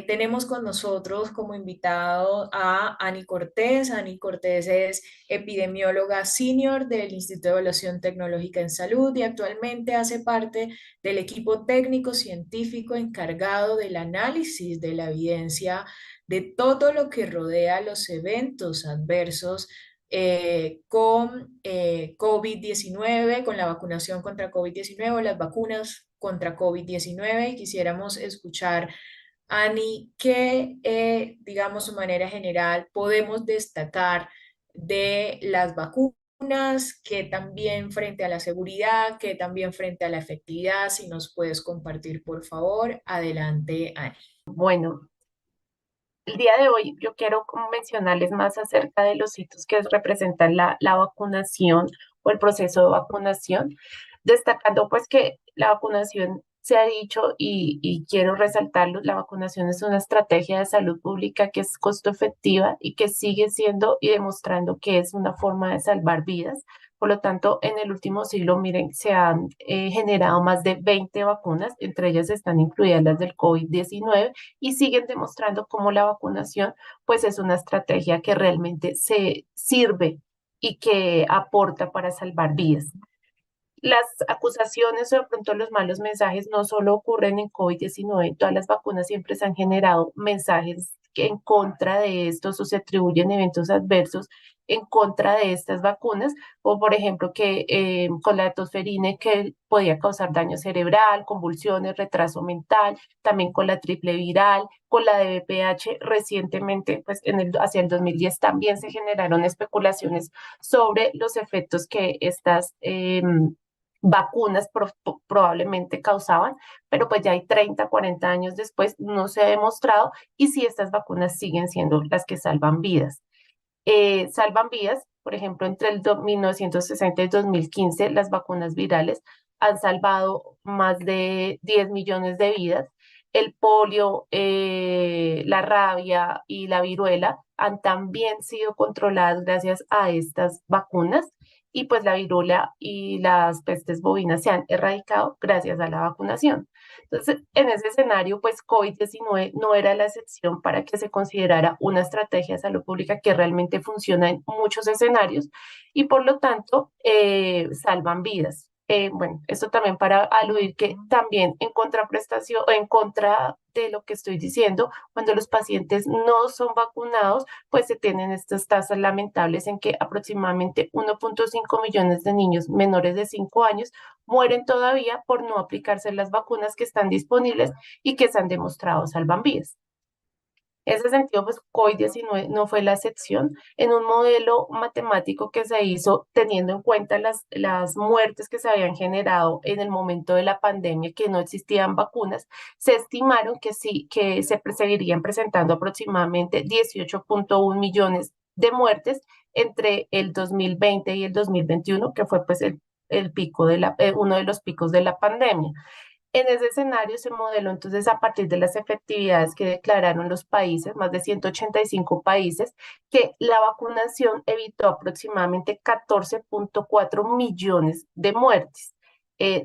tenemos con nosotros como invitado a Ani Cortés. Ani Cortés es epidemióloga senior del Instituto de Evaluación Tecnológica en Salud y actualmente hace parte del equipo técnico científico encargado del análisis de la evidencia de todo lo que rodea los eventos adversos con COVID-19, con la vacunación contra COVID-19 o las vacunas contra COVID-19. Y quisiéramos escuchar, Ani, qué, digamos, de manera general podemos destacar de las vacunas, que también frente a la seguridad, que también frente a la efectividad. Si nos puedes compartir, por favor. Adelante, Ani. Bueno, el día de hoy yo quiero como mencionarles más acerca de los hitos que representan la vacunación o el proceso de vacunación, destacando pues que la vacunación se ha dicho y quiero resaltarlo, la vacunación es una estrategia de salud pública que es costo efectiva y que sigue siendo y demostrando que es una forma de salvar vidas. Por lo tanto, en el último siglo, miren, se han generado más de 20 vacunas, entre ellas están incluidas las del COVID-19 y siguen demostrando cómo la vacunación pues es una estrategia que realmente se sirve y que aporta para salvar vidas. Las acusaciones o de pronto los malos mensajes no solo ocurren en COVID-19, todas las vacunas siempre se han generado mensajes que en contra de estos o se atribuyen eventos adversos en contra de estas vacunas, o por ejemplo que con la tosferina que podía causar daño cerebral, convulsiones, retraso mental, también con la triple viral, con la de VPH, recientemente, pues hacia el 2010 también se generaron especulaciones sobre los efectos que estas vacunas probablemente causaban, pero pues ya hay 30, 40 años después, no se ha demostrado y si estas vacunas siguen siendo las que salvan vidas. Salvan vidas, por ejemplo, entre el 1960 y 2015, las vacunas virales han salvado más de 10 millones de vidas. El polio, la rabia y la viruela han también sido controladas gracias a estas vacunas y pues la viruela y las pestes bovinas se han erradicado gracias a la vacunación. Entonces, en ese escenario, pues COVID-19 no era la excepción para que se considerara una estrategia de salud pública que realmente funciona en muchos escenarios y por lo tanto salvan vidas. Bueno, esto también para aludir que también en contraprestación, en contra de lo que estoy diciendo, cuando los pacientes no son vacunados, pues se tienen estas tasas lamentables en que aproximadamente 1.5 millones de niños menores de 5 años mueren todavía por no aplicarse las vacunas que están disponibles y que se han demostrado salvan vidas. En ese sentido, pues COVID-19 no fue la excepción. En un modelo matemático que se hizo teniendo en cuenta las muertes que se habían generado en el momento de la pandemia, que no existían vacunas, se estimaron que sí, que se seguirían presentando aproximadamente 18.1 millones de muertes entre el 2020 y el 2021, que fue pues el pico uno de los picos de la pandemia. En ese escenario se modeló entonces a partir de las efectividades que declararon los países, más de 185 países, que la vacunación evitó aproximadamente 14.4 millones de muertes.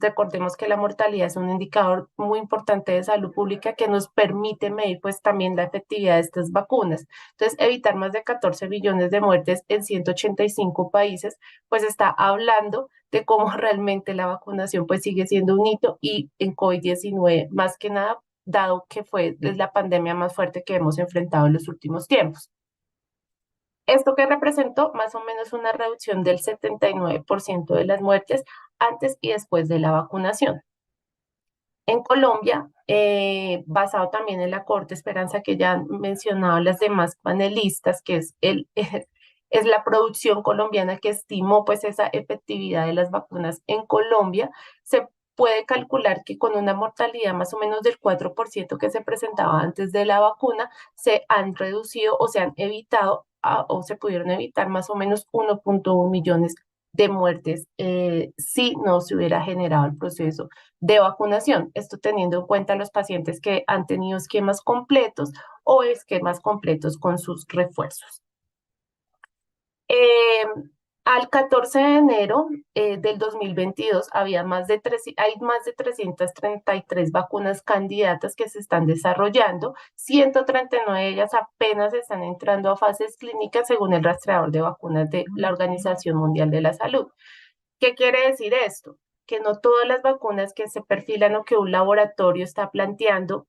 Recordemos que la mortalidad es un indicador muy importante de salud pública que nos permite medir pues también la efectividad de estas vacunas. Entonces, evitar más de 14 millones de muertes en 185 países, pues está hablando de cómo realmente la vacunación pues sigue siendo un hito y en COVID-19 más que nada, dado que fue la pandemia más fuerte que hemos enfrentado en los últimos tiempos. Esto que representó más o menos una reducción del 79% de las muertes antes y después de la vacunación. En Colombia, basado también en la Corte Esperanza que ya han mencionado las demás panelistas, que es, es la producción colombiana que estimó pues esa efectividad de las vacunas en Colombia, se puede calcular que con una mortalidad más o menos del 4% que se presentaba antes de la vacuna, se han reducido o se han evitado o se pudieron evitar más o menos 1.1 millones de muertes si no se hubiera generado el proceso de vacunación. Esto teniendo en cuenta los pacientes que han tenido esquemas completos o esquemas completos con sus refuerzos. Eh, Al 14 de enero del 2022 hay más de 333 vacunas candidatas que se están desarrollando. 139 de ellas apenas están entrando a fases clínicas según el rastreador de vacunas de la Organización Mundial de la Salud. ¿Qué quiere decir esto? Que no todas las vacunas que se perfilan o que un laboratorio está planteando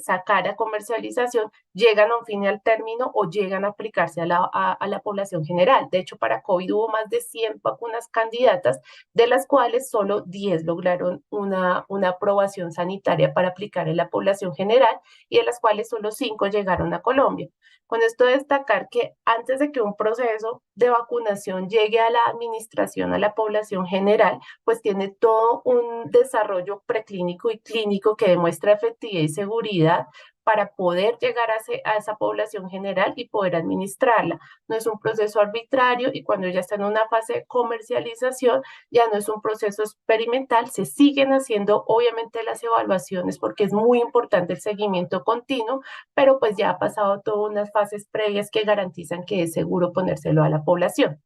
sacar a comercialización llegan a un fin y al término o llegan a aplicarse a la población general. De hecho, para COVID hubo más de 100 vacunas candidatas, de las cuales solo 10 lograron una aprobación sanitaria para aplicar en la población general y de las cuales solo 5 llegaron a Colombia. Con esto destacar que antes de que un proceso de vacunación llegue a la administración a la población general, pues tiene todo un desarrollo preclínico y clínico que demuestra efectividad y seguridad para poder llegar a esa población general y poder administrarla. No es un proceso arbitrario y cuando ya está en una fase de comercialización, ya no es un proceso experimental, se siguen haciendo obviamente las evaluaciones porque es muy importante el seguimiento continuo, pero pues ya ha pasado todas unas fases previas que garantizan que es seguro ponérselo a la población.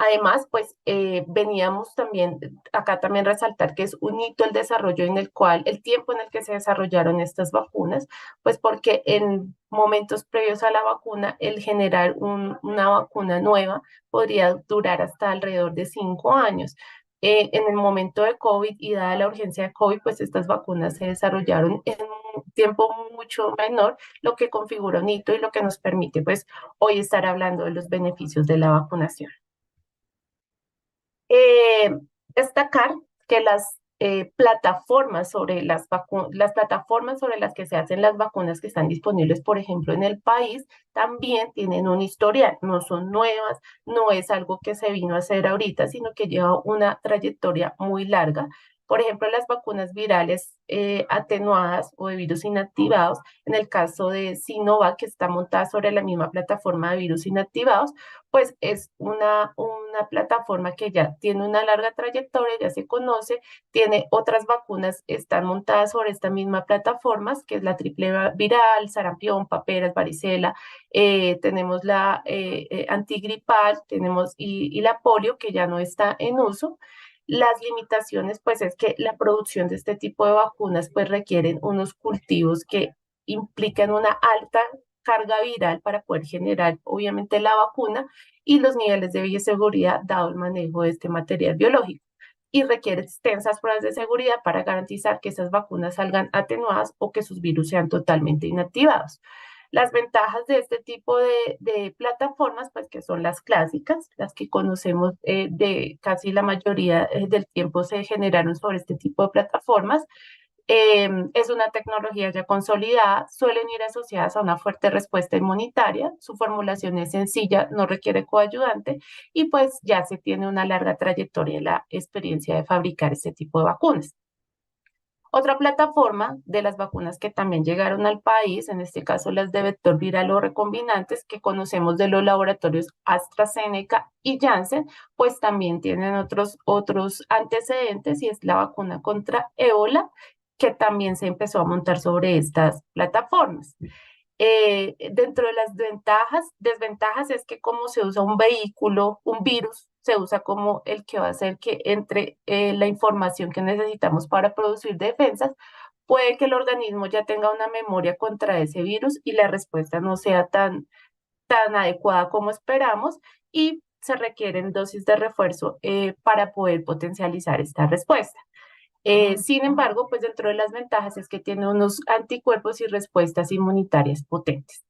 Además, pues veníamos también, acá también resaltar que es un hito el desarrollo en el cual, el tiempo en el que se desarrollaron estas vacunas, pues porque en momentos previos a la vacuna, el generar una vacuna nueva podría durar hasta alrededor de 5 años. En el momento de COVID y dada la urgencia de COVID, pues estas vacunas se desarrollaron en un tiempo mucho menor, lo que configura un hito y lo que nos permite, pues, hoy estar hablando de los beneficios de la vacunación. Eh, Destacar que las plataformas sobre las que se hacen las vacunas que están disponibles, por ejemplo, en el país, también tienen un historial, no son nuevas, no es algo que se vino a hacer ahorita, sino que lleva una trayectoria muy larga. Por ejemplo, las vacunas virales atenuadas o de virus inactivados, en el caso de Sinovac, que está montada sobre la misma plataforma de virus inactivados, pues es una plataforma que ya tiene una larga trayectoria, ya se conoce, tiene otras vacunas, están montadas sobre esta misma plataforma, que es la triple viral, sarampión, paperas, varicela, tenemos la antigripal, tenemos y la polio, que ya no está en uso. Las limitaciones, pues, es que la producción de este tipo de vacunas, pues, requieren unos cultivos que implican una alta carga viral para poder generar, obviamente, la vacuna y los niveles de bioseguridad dado el manejo de este material biológico. Y requiere extensas pruebas de seguridad para garantizar que esas vacunas salgan atenuadas o que sus virus sean totalmente inactivados. Las ventajas de este tipo de plataformas, pues que son las clásicas, las que conocemos de casi la mayoría del tiempo se generaron sobre este tipo de plataformas. Es una tecnología ya consolidada, suelen ir asociadas a una fuerte respuesta inmunitaria, su formulación es sencilla, no requiere coayudante y pues ya se tiene una larga trayectoria en la experiencia de fabricar este tipo de vacunas. Otra plataforma de las vacunas que también llegaron al país, en este caso las de vector viral o recombinantes, que conocemos de los laboratorios AstraZeneca y Janssen, pues también tienen otros antecedentes y es la vacuna contra ébola, que también se empezó a montar sobre estas plataformas. Dentro de las desventajas es que como se usa un vehículo, un virus, se usa como el que va a hacer que entre la información que necesitamos para producir defensas, puede que el organismo ya tenga una memoria contra ese virus y la respuesta no sea tan adecuada como esperamos y se requieren dosis de refuerzo para poder potencializar esta respuesta. Sin embargo, pues dentro de las ventajas es que tiene unos anticuerpos y respuestas inmunitarias potentes.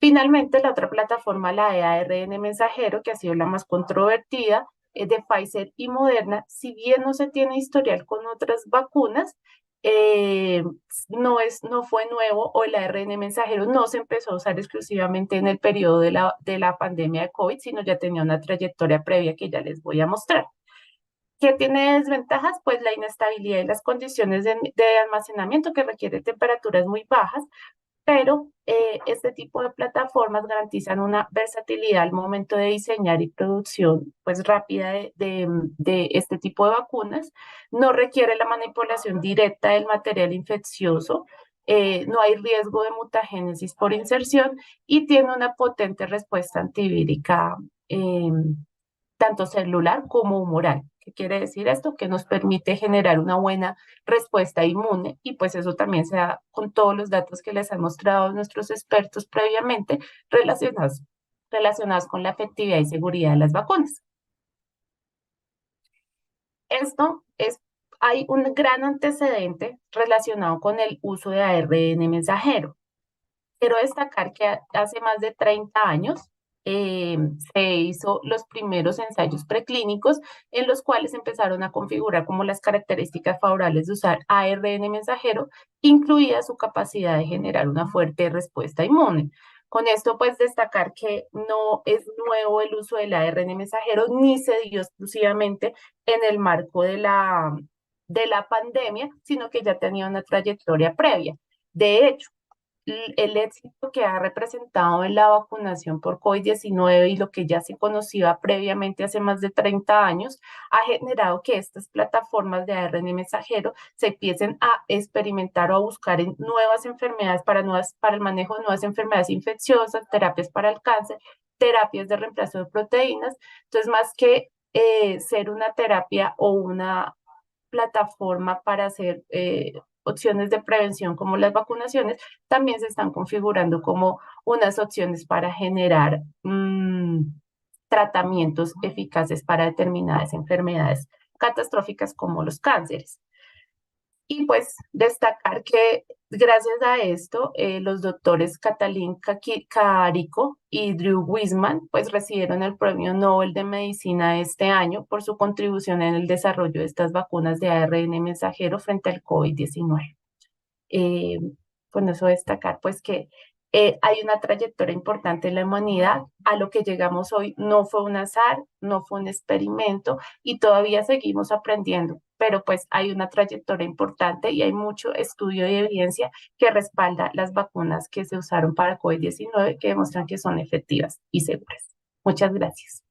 Finalmente, la otra plataforma, la de ARN mensajero, que ha sido la más controvertida, de Pfizer y Moderna, si bien no se tiene historial con otras vacunas, eh, no fue nuevo o el ARN mensajero no se empezó a usar exclusivamente en el periodo de la pandemia de COVID, sino ya tenía una trayectoria previa que ya les voy a mostrar. ¿Qué tiene desventajas? Pues la inestabilidad y las condiciones de almacenamiento que requiere temperaturas muy bajas, pero este tipo de plataformas garantizan una versatilidad al momento de diseñar y producción pues rápida de este tipo de vacunas. No requiere la manipulación directa del material infeccioso, no hay riesgo de mutagénesis por inserción y tiene una potente respuesta antivírica tanto celular como humoral. ¿Qué quiere decir esto? Que nos permite generar una buena respuesta inmune y pues eso también se da con todos los datos que les han mostrado nuestros expertos previamente relacionados con la efectividad y seguridad de las vacunas. Esto es, hay un gran antecedente relacionado con el uso de ARN mensajero. Quiero destacar que hace más de 30 años eh, se hizo los primeros ensayos preclínicos en los cuales empezaron a configurar como las características favorables de usar ARN mensajero, incluida su capacidad de generar una fuerte respuesta inmune. Con esto, pues destacar que no es nuevo el uso del ARN mensajero, ni se dio exclusivamente en el marco de la pandemia, sino que ya tenía una trayectoria previa. De hecho, el éxito que ha representado en la vacunación por COVID-19 y lo que ya se conocía previamente hace más de 30 años, ha generado que estas plataformas de ARN mensajero se empiecen a experimentar o a buscar en nuevas enfermedades para el manejo de nuevas enfermedades infecciosas, terapias para el cáncer, terapias de reemplazo de proteínas. Entonces, más que ser una terapia o una plataforma para hacer opciones de prevención como las vacunaciones, también se están configurando como unas opciones para generar tratamientos eficaces para determinadas enfermedades catastróficas como los cánceres. Y pues destacar que gracias a esto, los doctores Katalin Carico y Drew Weissman pues recibieron el Premio Nobel de Medicina este año por su contribución en el desarrollo de estas vacunas de ARN mensajero frente al COVID-19. Eh, con eso destacar pues que hay una trayectoria importante en la humanidad. A lo que llegamos hoy no fue un azar, no fue un experimento y todavía seguimos aprendiendo, pero pues hay una trayectoria importante y hay mucho estudio y evidencia que respalda las vacunas que se usaron para COVID-19 que demuestran que son efectivas y seguras. Muchas gracias.